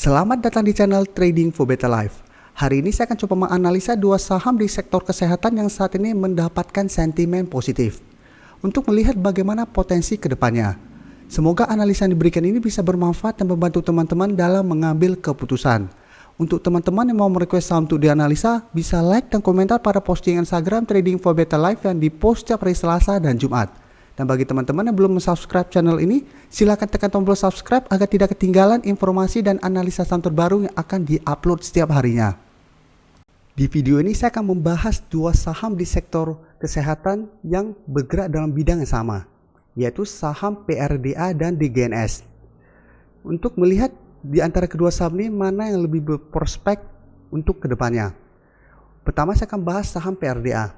Selamat datang di channel Trading for Better Life. Hari ini saya akan coba menganalisa dua saham di sektor kesehatan yang saat ini mendapatkan sentimen positif untuk melihat bagaimana potensi ke depannya. Semoga analisa yang diberikan ini bisa bermanfaat dan membantu teman-teman dalam mengambil keputusan. Untuk teman-teman yang mau merequest saham untuk dianalisa, bisa like dan komentar pada posting Instagram Trading for Better Life yang dipost setiap hari Selasa dan Jumat. Dan bagi teman-teman yang belum subscribe channel ini, silakan tekan tombol subscribe agar tidak ketinggalan informasi dan analisa saham terbaru yang akan diupload setiap harinya. Di video ini saya akan membahas dua saham di sektor kesehatan yang bergerak dalam bidang yang sama, yaitu saham PRDA dan DGNS. Untuk melihat di antara kedua saham ini mana yang lebih berprospek untuk kedepannya. Pertama saya akan bahas saham PRDA.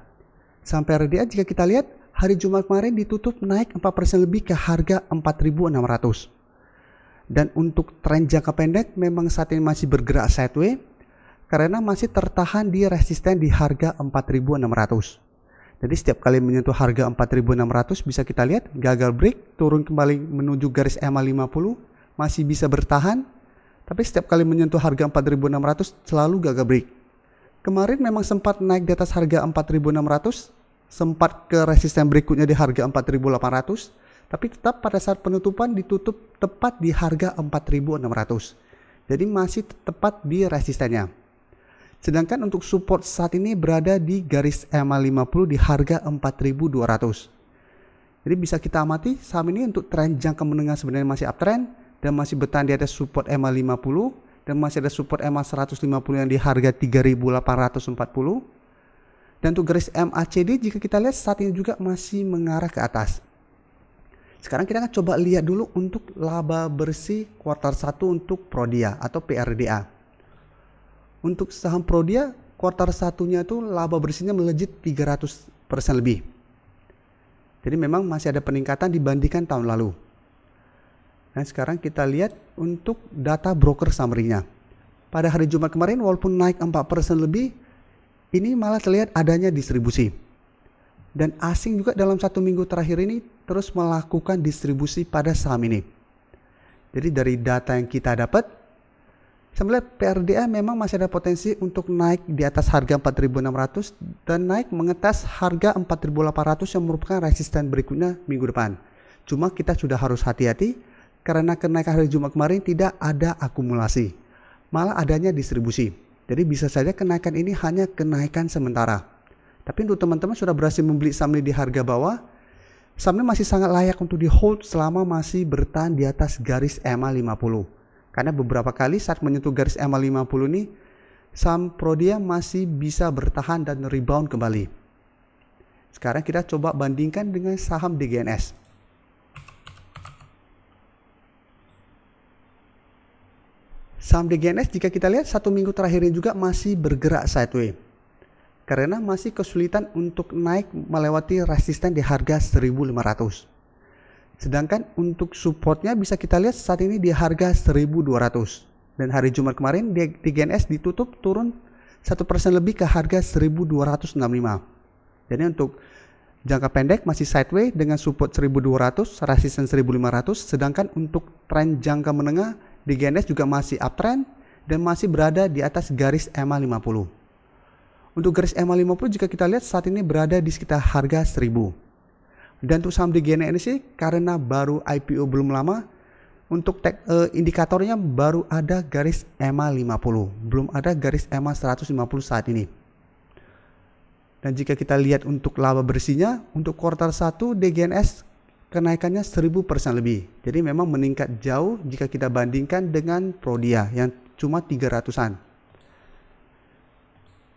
Saham PRDA jika kita lihat, hari Jumat kemarin ditutup naik 4% lebih ke harga 4.600. Dan untuk tren jangka pendek memang saat ini masih bergerak sideways karena masih tertahan di resisten di harga 4.600. Jadi setiap kali menyentuh harga 4.600 bisa kita lihat gagal break, turun kembali menuju garis EMA 50, masih bisa bertahan. Tapi setiap kali menyentuh harga 4.600 selalu gagal break. Kemarin memang sempat naik di atas harga 4.600. Sempat ke resisten berikutnya di harga 4.800, tapi tetap pada saat penutupan ditutup tepat di harga 4.600. Jadi masih tepat di resistennya. Sedangkan untuk support saat ini berada di garis EMA 50 di harga 4.200. Jadi bisa kita amati saham ini untuk tren jangka menengah sebenarnya masih uptrend dan masih bertahan di atas support EMA 50 dan masih ada support EMA 150 yang di harga 3.840. Dan untuk garis MACD jika kita lihat saat ini juga masih mengarah ke atas. Sekarang kita akan coba lihat dulu untuk laba bersih kuartal 1 untuk Prodia atau PRDA. Untuk saham Prodia kuartal 1-nya itu laba bersihnya melejit 300% lebih. Jadi memang masih ada peningkatan dibandingkan tahun lalu. Dan sekarang kita lihat untuk data broker summary-nya. Pada hari Jumat kemarin walaupun naik 4% lebih, ini malah terlihat adanya distribusi. Dan asing juga dalam 1 minggu terakhir ini terus melakukan distribusi pada saham ini. Jadi dari data yang kita dapat, saya melihat PRDA memang masih ada potensi untuk naik di atas harga 4.600 dan naik mengetas harga 4.800 yang merupakan resisten berikutnya minggu depan. Cuma kita sudah harus hati-hati karena kenaikan hari Jumat kemarin tidak ada akumulasi, malah adanya distribusi. Jadi bisa saja kenaikan ini hanya kenaikan sementara. Tapi untuk teman-teman sudah berhasil membeli saham ini di harga bawah, saham ini masih sangat layak untuk di hold selama masih bertahan di atas garis EMA 50. Karena beberapa kali saat menyentuh garis EMA 50 ini, saham Prodia masih bisa bertahan dan rebound kembali. Sekarang kita coba bandingkan dengan saham DGNS. Saham DGNS jika kita lihat 1 minggu terakhir ini juga masih bergerak sideways. Karena masih kesulitan untuk naik melewati resisten di harga 1.500. Sedangkan untuk supportnya bisa kita lihat saat ini di harga 1.200. Dan hari Jumat kemarin DGNS ditutup turun 1% lebih ke harga 1.265. Jadi untuk jangka pendek masih sideways dengan support 1.200, resisten 1.500. Sedangkan untuk tren jangka menengah DGNS juga masih uptrend dan masih berada di atas garis EMA 50. Untuk garis EMA 50 jika kita lihat saat ini berada di sekitar harga 1.000. Dan untuk saham DGNS ini karena baru IPO belum lama, untuk indikatornya baru ada garis EMA 50, belum ada garis EMA 150 saat ini. Dan jika kita lihat untuk laba bersihnya, untuk kuartal 1 DGNS kenaikannya 1.000% lebih. Jadi memang meningkat jauh jika kita bandingkan dengan Prodia yang cuma 300-an.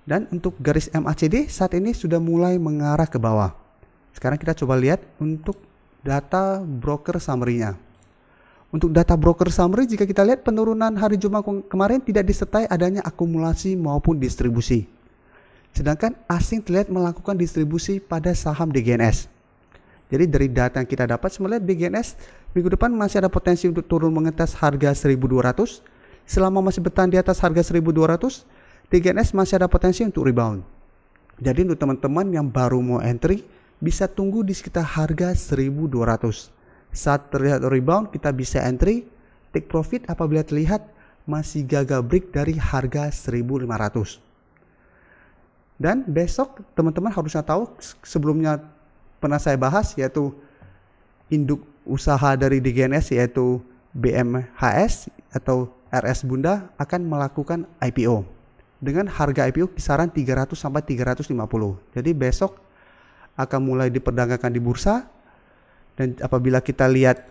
Dan untuk garis MACD saat ini sudah mulai mengarah ke bawah. Sekarang kita coba lihat untuk data broker summary-nya. Untuk data broker summary jika kita lihat penurunan hari Jumat kemarin tidak disertai adanya akumulasi maupun distribusi. Sedangkan asing terlihat melakukan distribusi pada saham DGNS. Jadi dari data yang kita dapat sebenarnya DGNS minggu depan masih ada potensi untuk turun mengetas harga 1.200. Selama masih bertahan di atas harga 1.200, DGNS masih ada potensi untuk rebound. Jadi untuk teman-teman yang baru mau entry, bisa tunggu di sekitar harga 1.200. Saat terlihat rebound, kita bisa entry, take profit apabila terlihat masih gagal break dari harga 1.500. Dan besok teman-teman harusnya tahu, sebelumnya pernah saya bahas, yaitu induk usaha dari DGNS yaitu BMHS atau RS Bunda akan melakukan IPO dengan harga IPO kisaran 300 sampai 350. Jadi besok akan mulai diperdagangkan di bursa, dan apabila kita lihat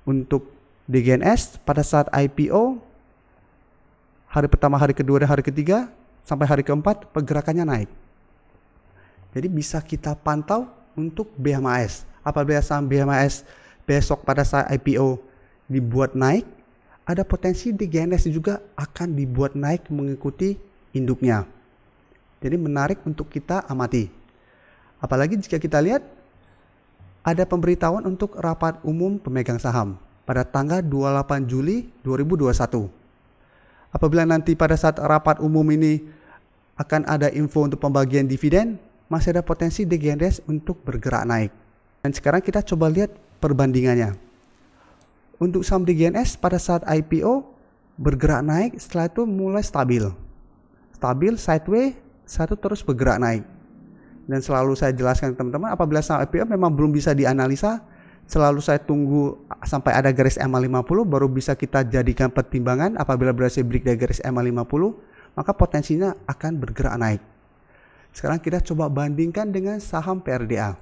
untuk DGNS pada saat IPO hari pertama, hari kedua, dan hari ketiga sampai hari keempat pergerakannya naik. Jadi bisa kita pantau untuk BMHS. Apabila saham BMHS besok pada saat IPO dibuat naik, ada potensi DGNS juga akan dibuat naik mengikuti induknya. Jadi menarik untuk kita amati. Apalagi jika kita lihat ada pemberitahuan untuk rapat umum pemegang saham pada tanggal 28 Juli 2021. Apabila nanti pada saat rapat umum ini akan ada info untuk pembagian dividen, masih ada potensi DGNS untuk bergerak naik. Dan sekarang kita coba lihat perbandingannya. Untuk saham DGNS pada saat IPO bergerak naik, setelah itu mulai stabil. Stabil, sideways, satu terus bergerak naik. Dan selalu saya jelaskan ke teman-teman, apabila saham IPO memang belum bisa dianalisa, selalu saya tunggu sampai ada garis EMA 50 baru bisa kita jadikan pertimbangan. Apabila berhasil break dari garis EMA 50, maka potensinya akan bergerak naik. Sekarang kita coba bandingkan dengan saham PRDA.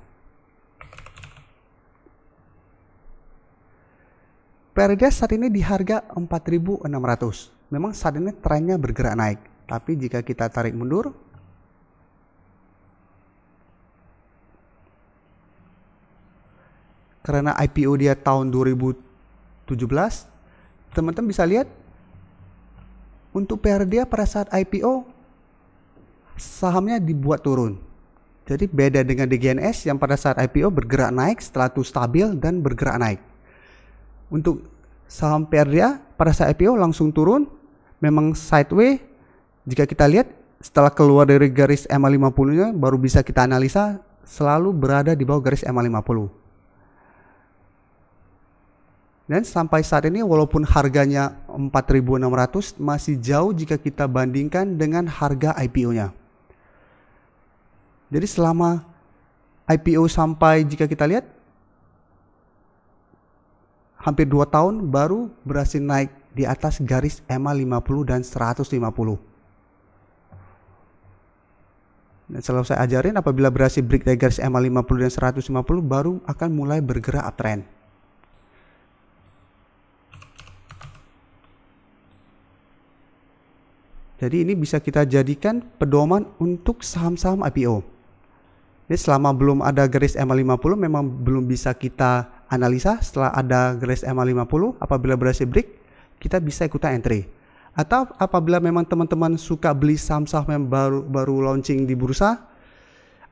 PRDA saat ini di harga 4.600. Memang saat ini trennya bergerak naik. Tapi jika kita tarik mundur, karena IPO dia tahun 2017, teman-teman bisa lihat untuk PRDA pada saat IPO sahamnya dibuat turun. Jadi beda dengan DGNS yang pada saat IPO bergerak naik, setelah itu stabil dan bergerak naik. Untuk saham PRDA pada saat IPO langsung turun, memang sideways. Jika kita lihat setelah keluar dari garis EMA 50-nya baru bisa kita analisa, selalu berada di bawah garis EMA 50. Dan sampai saat ini walaupun harganya 4.600 masih jauh jika kita bandingkan dengan harga IPO-nya. Jadi selama IPO sampai jika kita lihat hampir 2 tahun baru berhasil naik di atas garis EMA 50 dan 150. Dan selalu saya ajarin apabila berhasil break dari garis EMA 50 dan 150 baru akan mulai bergerak uptrend. Jadi ini bisa kita jadikan pedoman untuk saham-saham IPO. Jadi selama belum ada garis EMA 50 memang belum bisa kita analisa. Setelah ada garis EMA 50, apabila berhasil break, kita bisa ikutan entry. Atau apabila memang teman-teman suka beli saham-saham yang baru launching di bursa,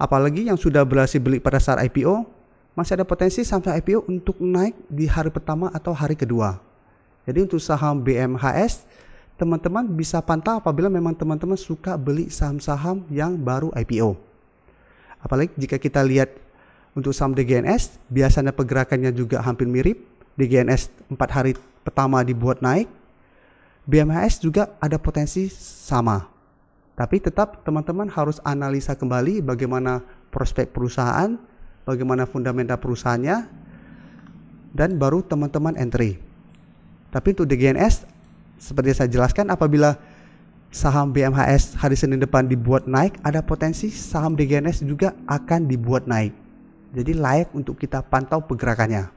apalagi yang sudah berhasil beli pada saat IPO, masih ada potensi saham IPO untuk naik di hari pertama atau hari kedua. Jadi untuk saham BMHS, teman-teman bisa pantau apabila memang teman-teman suka beli saham-saham yang baru IPO. Apalagi jika kita lihat untuk saham DGNS, biasanya pergerakannya juga hampir mirip. DGNS 4 hari pertama dibuat naik. BMHS juga ada potensi sama. Tapi tetap teman-teman harus analisa kembali bagaimana prospek perusahaan, bagaimana fundamental perusahaannya, dan baru teman-teman entry. Tapi untuk DGNS, seperti saya jelaskan, apabila saham BMHS hari Senin depan dibuat naik, ada potensi saham DGNS juga akan dibuat naik. Jadi layak untuk kita pantau pergerakannya.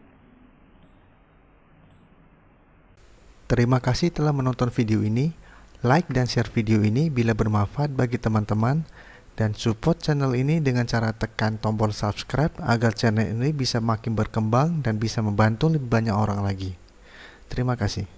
Terima kasih telah menonton video ini. Like dan share video ini bila bermanfaat bagi teman-teman, dan support channel ini dengan cara tekan tombol subscribe agar channel ini bisa makin berkembang dan bisa membantu lebih banyak orang lagi. Terima kasih.